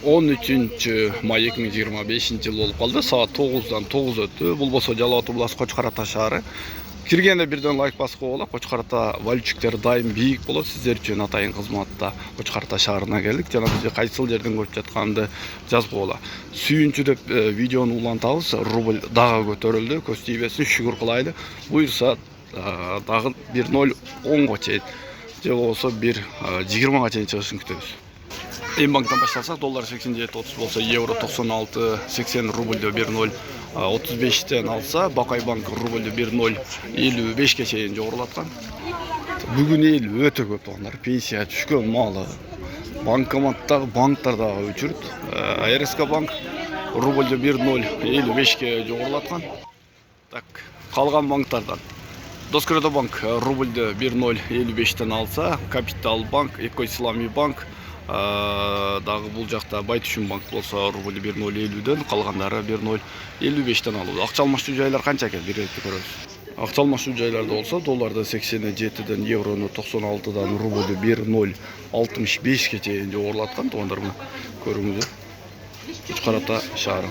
13-may 2025-yıl olup kaldı. Saat 9'dan 9 öttü. Бұл болса Жалал Ата обласы Қошқар Ата шаары. Киргенде бірден лайк басқы болақ. Қошқар Ата валютчиктері дайым бейік болады. Сіздер үшін атайын қызматта Қошқар Ата шаарына келдік. Жана бізге қайсыл жерден көріп жатқанды жазғы бола. Сүйінші деп видеоны улантабыз. Рубль дағы көтерілді. Көз тибесін шүгір қылайды. Бұйырса дағы 1.010-ға чейін. Же болса 1.20-ға чейін шығышын күтеміз. Банктан башталсақ, доллар 87.30 болса, евро 96.80, рубльді 1.035-тен алса, Бақай банк рубльді 1.055-ке шейін жоғырылатқан. Бүгін ел өте көп оңдар, пенсия түшкен малы, банкоматтағы банктардағы өчірді. РСК банк рубльді 1.055-ке жоғырылатқан. Қалған банктардан. Доскредо банк рубльді 1.055-тен алса, Капитал банк, Эко-Ислами банк, дағы бұл жақта Байтүшін банк болса рубль 1.050-ден, қалғандары 1.055-тен алуды. Ақша алмашы жайлар қанша екен? Bir ретті көріңіз. Ақша алмашы жайларды болса, долларды 87-ден, евроны 96-дан, рубльді 1.065-ке дейін жоғырылатқан. Тоғандар көріңіздер. Қошқар Ата шаары.